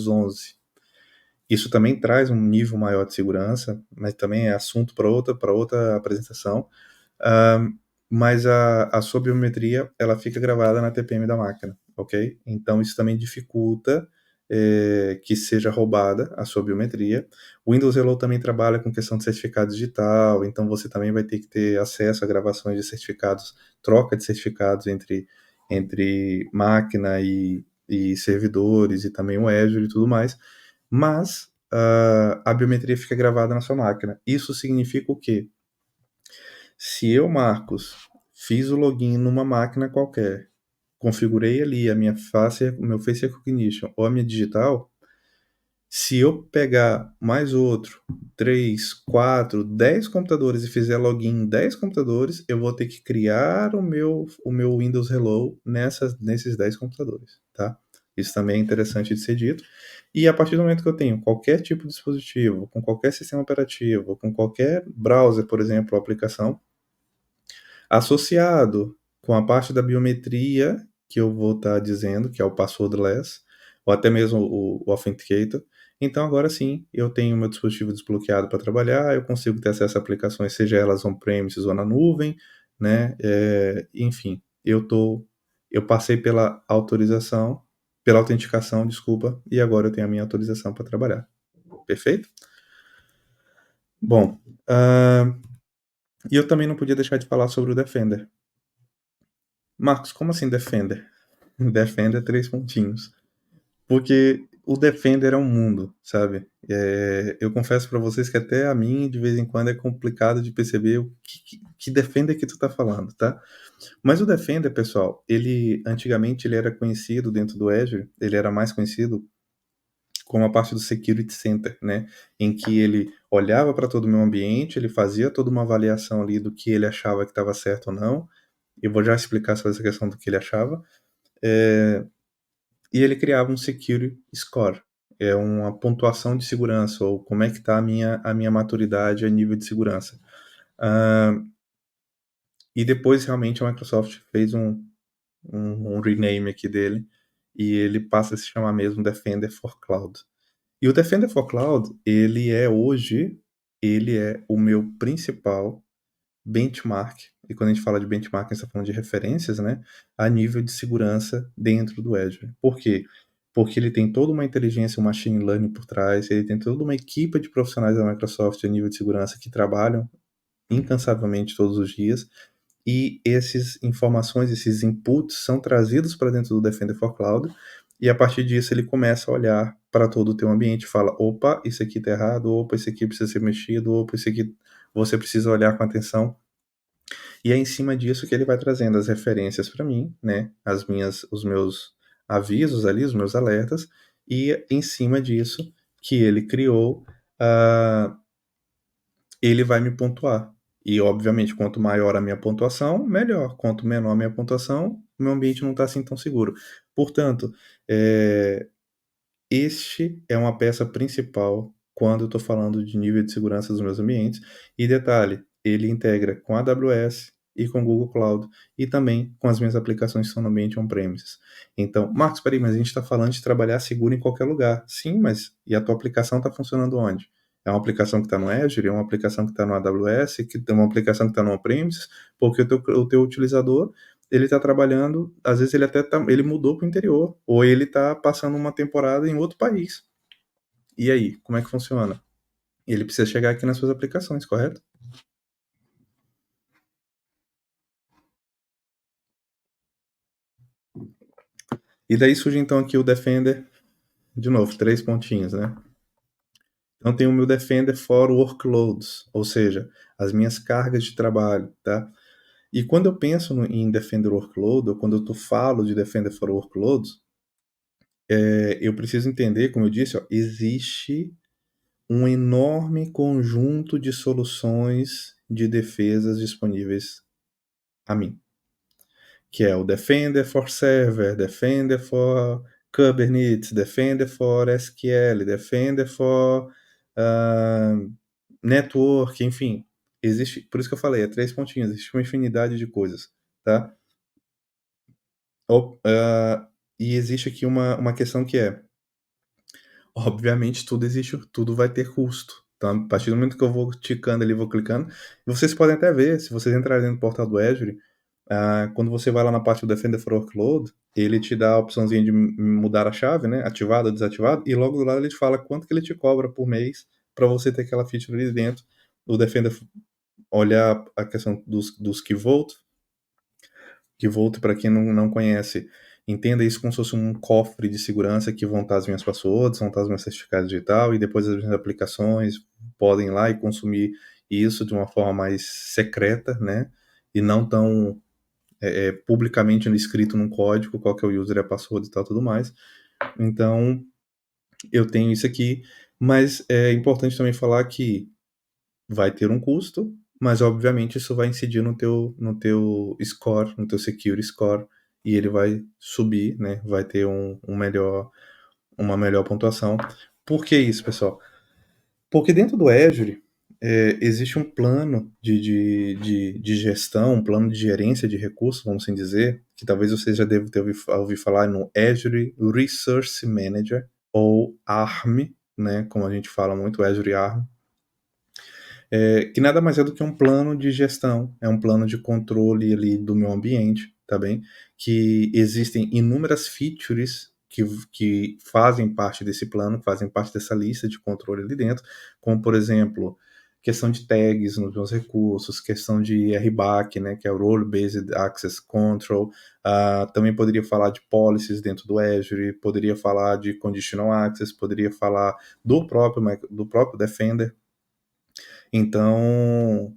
11. Isso também traz um nível maior de segurança, mas também é assunto para outra apresentação. Uh, mas a sua biometria ela fica gravada na TPM da máquina, ok? Então isso também dificulta que seja roubada a sua biometria. O Windows Hello também trabalha com questão de certificado digital, então você também vai ter que ter acesso a gravações de certificados, troca de certificados entre máquina e servidores e também o Azure e tudo mais, mas a biometria fica gravada na sua máquina. Isso significa o quê? Se eu, Marcos, fiz o login numa máquina qualquer, configurei ali a minha face, o meu Face Recognition ou a minha digital, se eu pegar mais outro, 3, 4, 10 computadores e fizer login em 10 computadores, eu vou ter que criar o meu Windows Hello nesses 10 computadores, tá? Isso também é interessante de ser dito. E a partir do momento que eu tenho qualquer tipo de dispositivo, com qualquer sistema operativo, com qualquer browser, por exemplo, ou aplicação, associado com a parte da biometria, que eu vou estar dizendo, que é o passwordless, ou até mesmo o Authenticator. Então, agora sim, eu tenho meu dispositivo desbloqueado para trabalhar, eu consigo ter acesso a aplicações, seja elas on-premises ou na nuvem, né? Enfim, eu passei pela autenticação, desculpa, e agora eu tenho a minha autorização para trabalhar. Perfeito? Bom, e eu também não podia deixar de falar sobre o Defender. Marcos, como assim Defender? Defender 3 pontinhos. Porque o Defender é um mundo, sabe? Eu confesso para vocês que até a mim, de vez em quando, é complicado de perceber o que Defender que tu tá falando, tá? Mas o Defender, pessoal, ele antigamente ele era conhecido dentro do Azure, ele era mais conhecido como a parte do Security Center, né? Em que ele olhava para todo o meu ambiente, ele fazia toda uma avaliação ali do que ele achava que estava certo ou não. Eu vou já explicar sobre essa questão do que ele achava. E ele criava um Security Score, é uma pontuação de segurança, ou como é que está a minha maturidade a nível de segurança. E depois, realmente, a Microsoft fez um rename aqui dele, e ele passa a se chamar mesmo Defender for Cloud. E o Defender for Cloud, ele é o meu principal benchmark, e quando a gente fala de benchmark, a gente está falando de referências, né, a nível de segurança dentro do Azure. Por quê? Porque ele tem toda uma inteligência, um machine learning por trás, ele tem toda uma equipe de profissionais da Microsoft a nível de segurança que trabalham incansavelmente todos os dias, e essas informações, esses inputs são trazidos para dentro do Defender for Cloud, e a partir disso ele começa a olhar para todo o teu ambiente e fala, opa, isso aqui está errado, opa, isso aqui precisa ser mexido, opa, isso aqui você precisa olhar com atenção. E é em cima disso que ele vai trazendo as referências para mim, né, os meus avisos ali, os meus alertas, e em cima disso que ele criou, uh, ele vai me pontuar. E, obviamente, quanto maior a minha pontuação, melhor. Quanto menor a minha pontuação, meu ambiente não está assim tão seguro. Portanto, este é uma peça principal quando eu estou falando de nível de segurança dos meus ambientes. E detalhe, ele integra com a AWS e com o Google Cloud e também com as minhas aplicações que são no ambiente on-premises. Então, Marcos, peraí, mas a gente está falando de trabalhar seguro em qualquer lugar. Sim, mas e a tua aplicação está funcionando onde? É uma aplicação que está no Azure, é uma aplicação que está no AWS, que é uma aplicação que está no on-premises, porque o teu utilizador ele está trabalhando, às vezes ele até ele mudou para o interior, ou ele está passando uma temporada em outro país. E aí, como é que funciona? Ele precisa chegar aqui nas suas aplicações, correto? E daí surge então aqui o Defender, de novo, 3 pontinhos, né? Então tem o meu Defender for Workloads, ou seja, as minhas cargas de trabalho, tá? E quando eu penso em Defender Workload, ou quando eu falo de Defender for Workloads, eu preciso entender, como eu disse, ó, existe um enorme conjunto de soluções de defesas disponíveis a mim, que é o Defender for Server, Defender for Kubernetes, Defender for SQL, Defender for Network, enfim, existe, por isso que eu falei, é 3 pontinhos, existe uma infinidade de coisas, tá? E existe aqui uma questão que é, obviamente tudo vai ter custo. Então, a partir do momento que eu vou ticando ali, vou clicando, vocês podem até ver, se vocês entrarem no portal do Azure, quando você vai lá na parte do Defender for Workload, ele te dá a opçãozinha de mudar a chave, né, ativado ou desativado, e logo do lado ele te fala quanto que ele te cobra por mês para você ter aquela feature ali dentro. O Defender, olhar a questão dos Key Vault, que volto para quem não conhece, entenda isso como se fosse um cofre de segurança que vão estar as minhas passwords, vão estar os meus certificados digital e depois as minhas aplicações podem ir lá e consumir isso de uma forma mais secreta, né? E não tão publicamente escrito num código, qual que é o user e a password e tal, tudo mais. Então, eu tenho isso aqui, mas é importante também falar que vai ter um custo, mas obviamente isso vai incidir no teu score, no teu security score, e ele vai subir, né? Vai ter uma melhor pontuação. Por que isso, pessoal? Porque dentro do Azure existe um plano de gestão, um plano de gerência de recursos, vamos assim dizer, que talvez vocês já devem ter ouvido falar no Azure Resource Manager, ou ARM, né? Como a gente fala muito, Azure ARM, que nada mais é do que um plano de gestão, é um plano de controle ali do meu ambiente, tá bem? Que existem inúmeras features que fazem parte desse plano, fazem parte dessa lista de controle ali dentro, como por exemplo, questão de tags nos meus recursos, questão de RBAC, né, que é o Role Based Access Control. Também poderia falar de policies dentro do Azure, poderia falar de conditional access, poderia falar do próprio Defender. Então,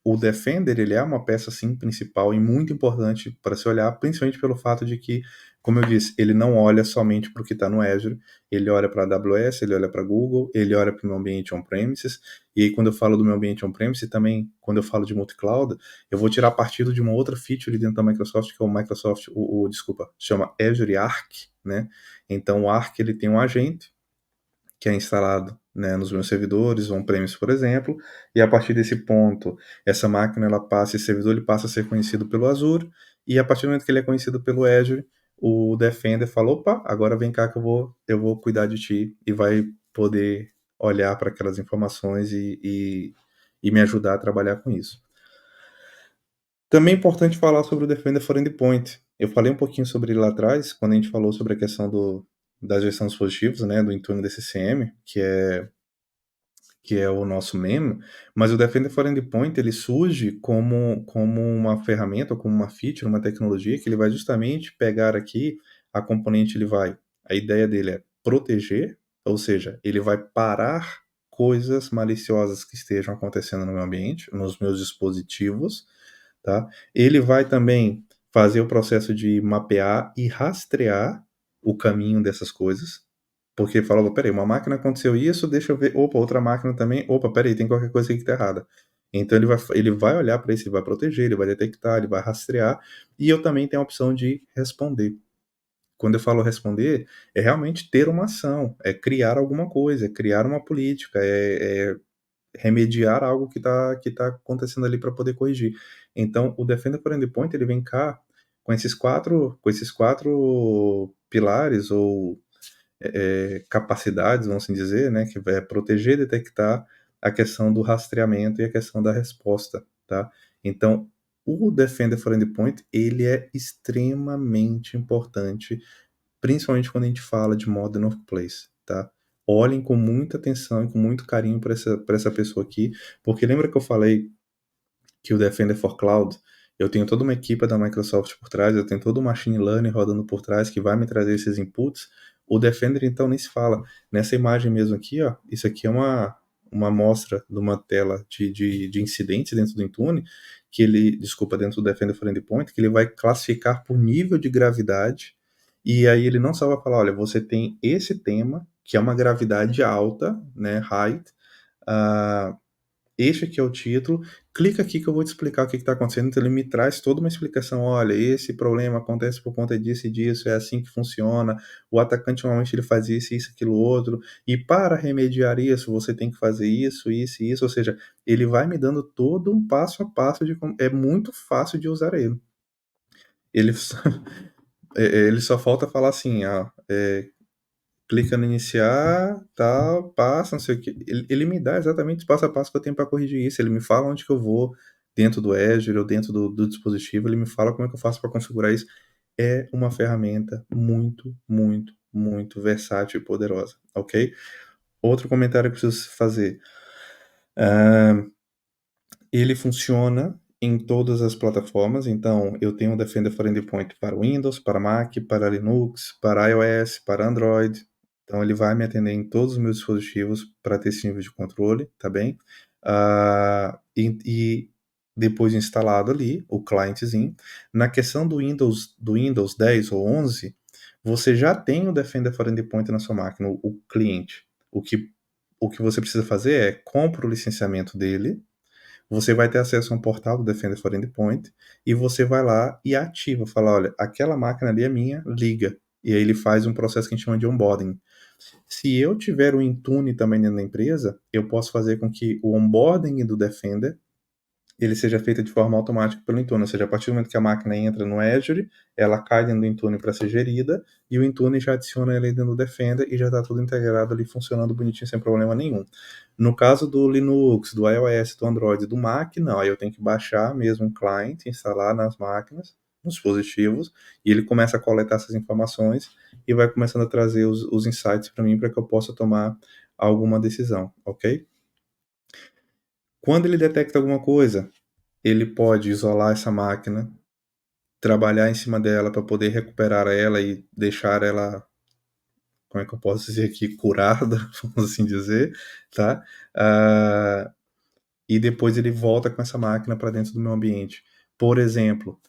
o Defender, ele é uma peça, sim, principal e muito importante para se olhar, principalmente pelo fato de que, como eu disse, ele não olha somente para o que está no Azure, ele olha para a AWS, ele olha para Google, ele olha para o meu ambiente on-premises, e aí quando eu falo do meu ambiente on-premises, também quando eu falo de multi-cloud, eu vou tirar partido de uma outra feature dentro da Microsoft, que é o Microsoft, desculpa, chama Azure Arc, né? Então o Arc, ele tem um agente, que é instalado, né, nos meus servidores on-premise, por exemplo, e a partir desse ponto, essa máquina, ela passa, esse servidor, ele passa a ser conhecido pelo Azure, e a partir do momento que ele é conhecido pelo Azure, o Defender fala, opa, agora vem cá que eu vou cuidar de ti, e vai poder olhar para aquelas informações e me ajudar a trabalhar com isso. Também é importante falar sobre o Defender for Endpoint. Eu falei um pouquinho sobre ele lá atrás, quando a gente falou sobre a questão da gestão dos dispositivos, né, do Intune DCCM, que é o nosso meme, mas o Defender for Endpoint, ele surge como uma ferramenta, como uma feature, uma tecnologia, que ele vai justamente pegar aqui a componente, a ideia dele é proteger, ou seja, ele vai parar coisas maliciosas que estejam acontecendo no meu ambiente, nos meus dispositivos, tá? Ele vai também fazer o processo de mapear e rastrear o caminho dessas coisas, porque falava, peraí, uma máquina aconteceu isso, deixa eu ver, opa, outra máquina também, opa, peraí, tem qualquer coisa aqui que tá errada. Então ele vai olhar para isso, ele vai proteger, ele vai detectar, ele vai rastrear, e eu também tenho a opção de responder. Quando eu falo responder, é realmente ter uma ação, é criar alguma coisa, é criar uma política, é remediar algo que tá acontecendo ali para poder corrigir. Então, o Defender for Endpoint, ele vem cá com esses quatro pilares ou capacidades, vamos assim dizer, né, que é proteger, detectar, a questão do rastreamento e a questão da resposta, tá? Então, o Defender for Endpoint, ele é extremamente importante, principalmente quando a gente fala de Modern Workplace, tá? Olhem com muita atenção e com muito carinho para essa pessoa aqui, porque lembra que eu falei que o Defender for Cloud, eu tenho toda uma equipe da Microsoft por trás, eu tenho todo o machine learning rodando por trás que vai me trazer esses inputs. O Defender, então, nem se fala. Nessa imagem mesmo aqui, ó, isso aqui é uma amostra de uma tela de incidentes dentro do Intune, desculpa, dentro do Defender for Endpoint, que ele vai classificar por nível de gravidade, e aí ele não só vai falar, olha, você tem esse tema, que é uma gravidade alta, né, height, uh, este aqui é o título, clica aqui que eu vou te explicar o que está acontecendo. Então ele me traz toda uma explicação. Olha, esse problema acontece por conta disso e disso, é assim que funciona. O atacante normalmente ele faz isso, aquilo, outro. E para remediar isso, você tem que fazer isso, isso e isso. Ou seja, ele vai me dando todo um passo a passo de como. É muito fácil de usar ele. Ele só, ele só falta falar assim, clica no iniciar, tal, passa, não sei o que. Ele me dá exatamente o passo a passo que eu tenho para corrigir isso. Ele me fala onde que eu vou dentro do Azure ou dentro do dispositivo. Ele me fala como é que eu faço para configurar isso. É uma ferramenta muito, muito, muito versátil e poderosa, ok? Outro comentário que eu preciso fazer. Ele funciona em todas as plataformas, então eu tenho o Defender for Endpoint para Windows, para Mac, para Linux, para iOS, para Android. Então ele vai me atender em todos os meus dispositivos para ter esse nível de controle, tá bem? E depois instalado ali, o clientezinho. Na questão do Windows 10 ou 11, você já tem o Defender for Endpoint na sua máquina, o cliente. O que você precisa fazer é compra o licenciamento dele, você vai ter acesso a um portal do Defender for Endpoint e você vai lá e ativa, fala, olha, aquela máquina ali é minha, liga. E aí ele faz um processo que a gente chama de onboarding. Se eu tiver o Intune também dentro da empresa, eu posso fazer com que o onboarding do Defender ele seja feito de forma automática pelo Intune, ou seja, a partir do momento que a máquina entra no Azure, ela cai dentro do Intune para ser gerida, e o Intune já adiciona ela dentro do Defender e já está tudo integrado ali, funcionando bonitinho, sem problema nenhum. No caso do Linux, do iOS, do Android, do Mac, não, aí eu tenho que baixar mesmo um client, instalar nas máquinas, nos dispositivos, e ele começa a coletar essas informações e vai começando a trazer os insights para mim para que eu possa tomar alguma decisão, ok? Quando ele detecta alguma coisa, ele pode isolar essa máquina, trabalhar em cima dela para poder recuperar ela e deixar ela, como é que eu posso dizer aqui, curada, vamos assim dizer, tá? Ah, e depois ele volta com essa máquina para dentro do meu ambiente. Por exemplo,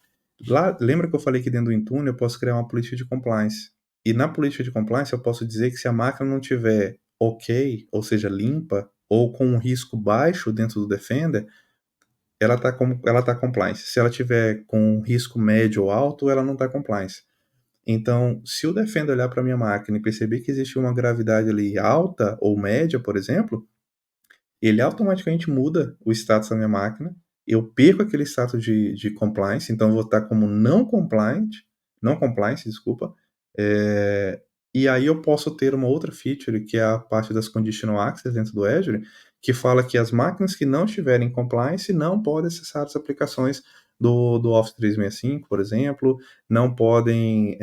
lá, lembra que eu falei que dentro do Intune eu posso criar uma política de compliance? E na política de compliance eu posso dizer que se a máquina não tiver ok, ou seja, limpa, ou com um risco baixo dentro do Defender, ela tá compliance. Se ela tiver com um risco médio ou alto, ela não está compliance. Então, se o Defender olhar para minha máquina e perceber que existe uma gravidade ali alta ou média, por exemplo, ele automaticamente muda o status da minha máquina. Eu perco aquele status de compliance, então eu vou estar como não compliance, desculpa. É, e aí eu posso ter uma outra feature, que é a parte das conditional access dentro do Azure, que fala que as máquinas que não estiverem em compliance não podem acessar as aplicações do Office 365, por exemplo, não podem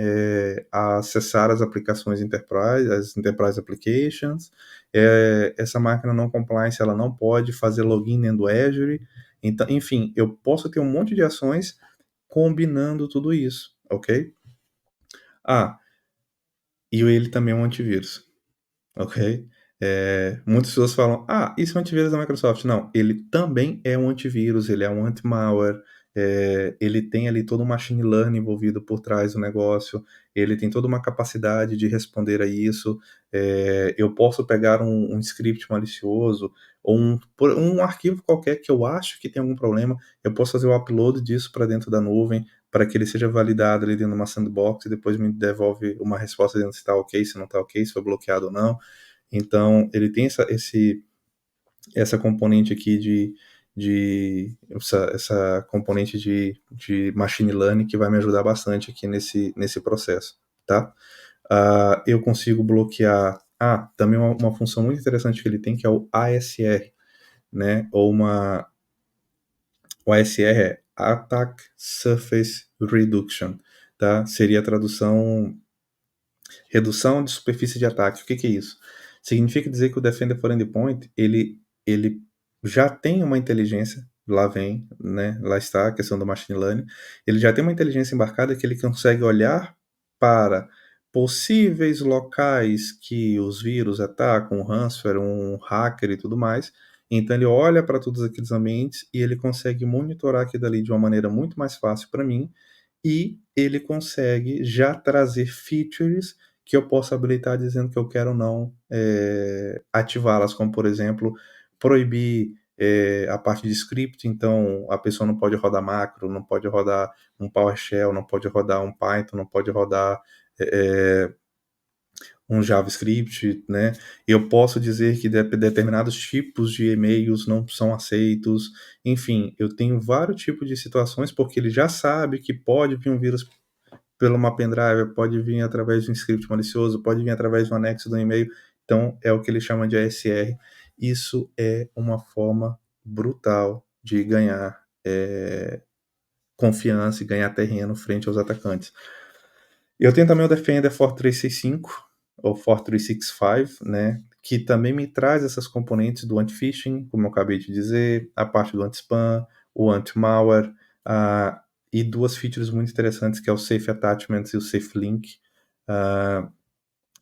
acessar as aplicações Enterprise, as Enterprise Applications. Essa máquina não compliance, ela não pode fazer login dentro do Azure. Então, enfim, eu posso ter um monte de ações combinando tudo isso, ok? Ah, e ele também é um antivírus, ok? Muitas pessoas falam, isso é um antivírus da Microsoft. Não, ele também é um antivírus, ele é um anti-malware, ele tem ali todo o machine learning envolvido por trás do negócio, ele tem toda uma capacidade de responder a isso. Eu posso pegar um script malicioso ou um arquivo qualquer que eu acho que tem algum problema, eu posso fazer o upload disso para dentro da nuvem, para que ele seja validado ali dentro de uma sandbox e depois me devolve uma resposta dizendo se está ok, se não está ok, se foi bloqueado ou não. Então, ele tem essa componente aqui essa componente de machine learning que vai me ajudar bastante aqui nesse processo, tá? Eu consigo bloquear. Também uma função muito interessante que ele tem, que é o ASR, né? O ASR é Attack Surface Reduction, tá? Seria a tradução redução de superfície de ataque. O que é isso? Significa dizer que o Defender for Endpoint, ele já tem uma inteligência, lá vem, né? Lá está a questão do machine learning. Ele já tem uma inteligência embarcada que ele consegue olhar para possíveis locais que os vírus atacam, um ransomware, um hacker e tudo mais. Então ele olha para todos aqueles ambientes e ele consegue monitorar aquilo ali de uma maneira muito mais fácil para mim, e ele consegue já trazer features que eu posso habilitar dizendo que eu quero ou não ativá-las, como por exemplo, proibir a parte de script, então a pessoa não pode rodar macro, não pode rodar um PowerShell, não pode rodar um Python, não pode rodar um JavaScript, né? Eu posso dizer que determinados tipos de e-mails não são aceitos. Enfim, eu tenho vários tipos de situações porque ele já sabe que pode vir um vírus pelo uma pendrive, pode vir através de um script malicioso, pode vir através de um anexo do e-mail. Então, é o que ele chama de ASR. Isso é uma forma brutal de ganhar confiança e ganhar terreno frente aos atacantes. Eu tenho também o Defender for 365 ou for 365, né, que também me traz essas componentes do anti-phishing, como eu acabei de dizer, a parte do anti-spam, o anti-malware, e duas features muito interessantes, que é o Safe Attachments e o Safe Link.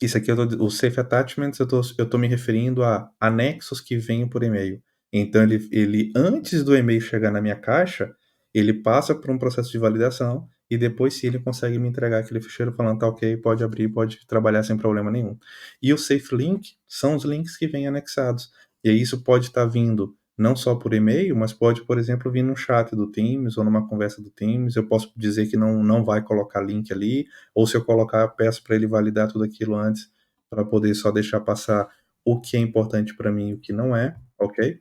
Isso aqui, o Safe Attachments, eu tô me referindo a anexos que vêm por e-mail. Então, ele antes do e-mail chegar na minha caixa, ele passa por um processo de validação e depois sim ele consegue me entregar aquele ficheiro falando, tá ok, pode abrir, pode trabalhar sem problema nenhum. E o Safe Link são os links que vêm anexados. E aí isso pode estar vindo não só por e-mail, mas pode, por exemplo, vir no chat do Teams ou numa conversa do Teams. Eu posso dizer que não vai colocar link ali, ou se eu colocar, eu peço para ele validar tudo aquilo antes, para poder só deixar passar o que é importante para mim e o que não é, ok?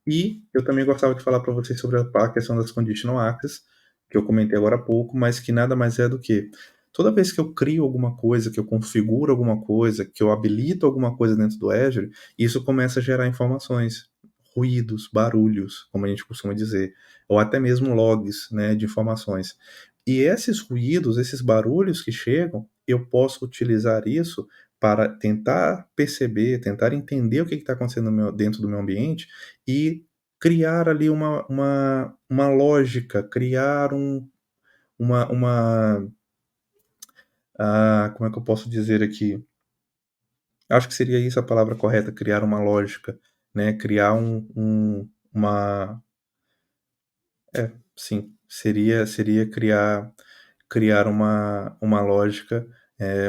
E eu também gostava de falar para vocês sobre a questão das conditional access, que eu comentei agora há pouco, mas que nada mais é do que toda vez que eu crio alguma coisa, que eu configuro alguma coisa, que eu habilito alguma coisa dentro do Azure, isso começa a gerar informações, ruídos, barulhos, como a gente costuma dizer, ou até mesmo logs, né, de informações. E esses ruídos, esses barulhos que chegam, eu posso utilizar isso para tentar perceber, tentar entender o que está acontecendo dentro do meu ambiente e criar ali uma lógica, criar uma como é que eu posso dizer aqui? Acho que seria isso a palavra correta, criar uma lógica, né, criar uma sim, seria criar uma lógica,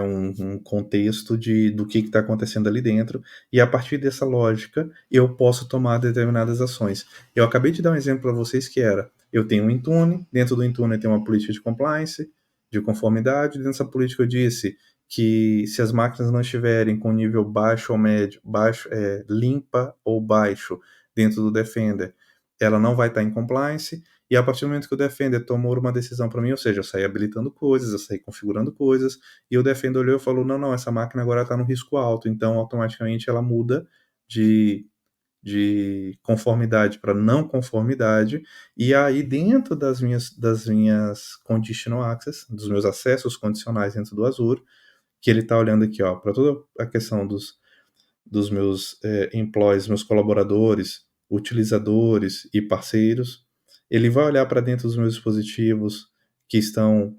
um contexto do que está acontecendo ali dentro, e a partir dessa lógica eu posso tomar determinadas ações. Eu acabei de dar um exemplo para vocês que era, eu tenho um Intune, dentro do Intune tem uma política de compliance, de conformidade, dentro dessa política eu disse que se as máquinas não estiverem com nível baixo ou médio, limpa ou baixo dentro do Defender, ela não vai estar em compliance, e a partir do momento que o Defender tomou uma decisão para mim, ou seja, eu saí habilitando coisas, eu saí configurando coisas, e o Defender olhou e falou: não, não, essa máquina agora está no risco alto, então automaticamente ela muda de, de conformidade para não conformidade, e aí dentro das minhas conditional access, dos meus acessos condicionais dentro do Azure, que ele está olhando aqui, ó, para toda a questão dos meus employees, meus colaboradores, utilizadores e parceiros. Ele vai olhar para dentro dos meus dispositivos que estão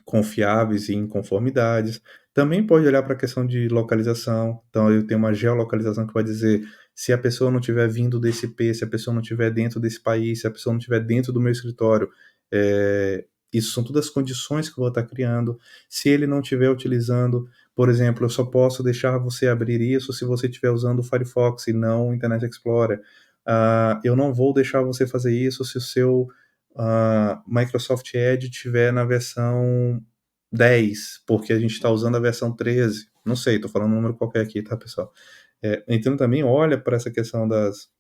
confiáveis e em conformidades. Também pode olhar para a questão de localização. Então, eu tenho uma geolocalização que vai dizer se a pessoa não estiver vindo desse IP, se a pessoa não estiver dentro desse país, se a pessoa não estiver dentro do meu escritório. Isso são todas as condições que eu vou estar criando. Se ele não estiver utilizando, por exemplo, eu só posso deixar você abrir isso se você estiver usando o Firefox e não o Internet Explorer. Eu não vou deixar você fazer isso se o seu Microsoft Edge estiver na versão 10, porque a gente está usando a versão 13. Não sei, estou falando um número qualquer aqui, tá, pessoal? Então também olha para essa questão das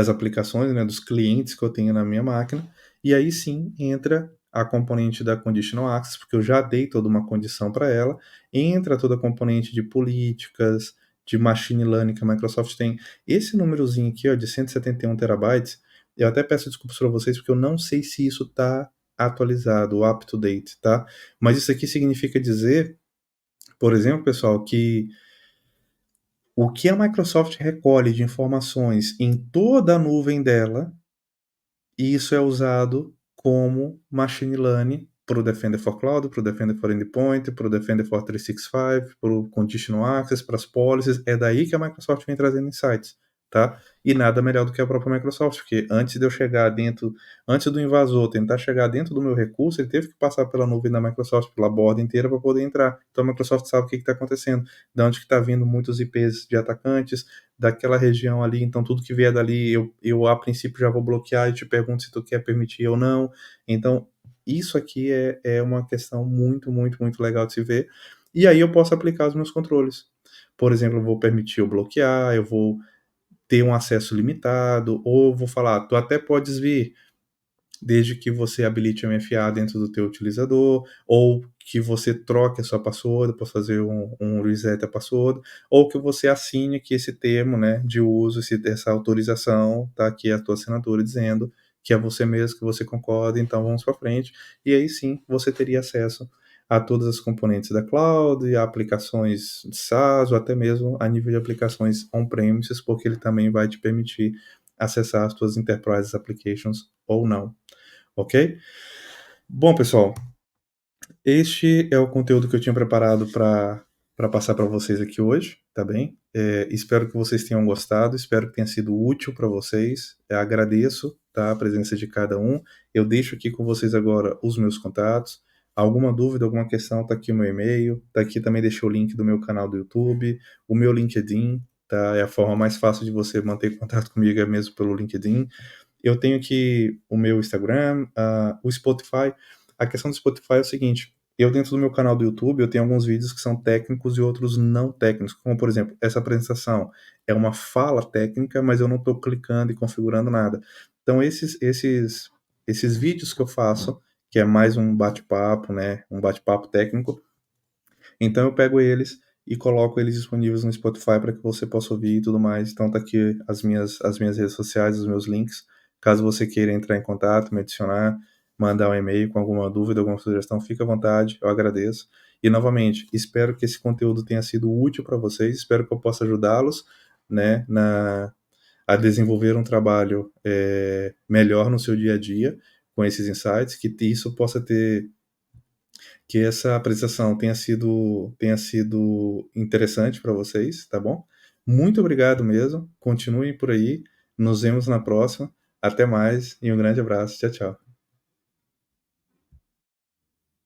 aplicações, né, dos clientes que eu tenho na minha máquina, e aí sim entra a componente da Conditional Access, porque eu já dei toda uma condição para ela, entra toda a componente de políticas, de machine learning que a Microsoft tem. Esse númerozinho aqui, ó, de 171 terabytes, eu até peço desculpas para vocês, porque eu não sei se isso está atualizado, up to date, tá? Mas isso aqui significa dizer, por exemplo, pessoal, que o que a Microsoft recolhe de informações em toda a nuvem dela, e isso é usado como machine learning para o Defender for Cloud, para o Defender for Endpoint, para o Defender for 365, para o Conditional Access, para as policies. É daí que a Microsoft vem trazendo insights, tá? E nada melhor do que a própria Microsoft, porque antes de eu chegar dentro, antes do invasor tentar chegar dentro do meu recurso, ele teve que passar pela nuvem da Microsoft, pela borda inteira para poder entrar. Então a Microsoft sabe o que está acontecendo, de onde que está vindo muitos IPs de atacantes, daquela região ali, então tudo que vier dali eu a princípio já vou bloquear e te pergunto se tu quer permitir ou não. Então, isso aqui é uma questão muito, muito, muito legal de se ver. E aí eu posso aplicar os meus controles. Por exemplo, eu vou permitir eu bloquear, eu vou ter um acesso limitado, ou eu vou falar, tu até podes vir, desde que você habilite o MFA dentro do teu utilizador, ou que você troque a sua password para fazer um reset a password, ou que você assine aqui esse termo, né, de uso, essa autorização, tá aqui a tua assinatura dizendo que é você mesmo, que você concorda, então vamos para frente, e aí sim você teria acesso a todas as componentes da cloud, e a aplicações SaaS, ou até mesmo a nível de aplicações on-premises, porque ele também vai te permitir acessar as tuas enterprise applications ou não. Ok? Bom, pessoal, este é o conteúdo que eu tinha preparado para passar para vocês aqui hoje, tá bem? Espero que vocês tenham gostado, espero que tenha sido útil para vocês. Agradeço, tá, a presença de cada um. Eu deixo aqui com vocês agora os meus contatos. Alguma dúvida, alguma questão, tá aqui o meu e-mail, tá aqui também deixei o link do meu canal do YouTube, o meu LinkedIn, tá? É a forma mais fácil de você manter contato comigo é mesmo pelo LinkedIn. Eu tenho aqui o meu Instagram, o Spotify. A questão do Spotify é o seguinte, eu dentro do meu canal do YouTube, eu tenho alguns vídeos que são técnicos e outros não técnicos, como por exemplo, essa apresentação é uma fala técnica, mas eu não estou clicando e configurando nada. Então esses vídeos que eu faço, que é mais um bate-papo, né, um bate-papo técnico, então eu pego eles e coloco eles disponíveis no Spotify para que você possa ouvir e tudo mais. Então tá aqui as minhas redes sociais, os meus links. Caso você queira entrar em contato, me adicionar, mandar um e-mail com alguma dúvida, alguma sugestão, fique à vontade, eu agradeço. E novamente, espero que esse conteúdo tenha sido útil para vocês, espero que eu possa ajudá-los, né, a desenvolver um trabalho melhor no seu dia a dia com esses insights, que isso possa ter, que essa apresentação tenha sido interessante para vocês, tá bom? Muito obrigado mesmo, continuem por aí, nos vemos na próxima, até mais e um grande abraço, tchau, tchau.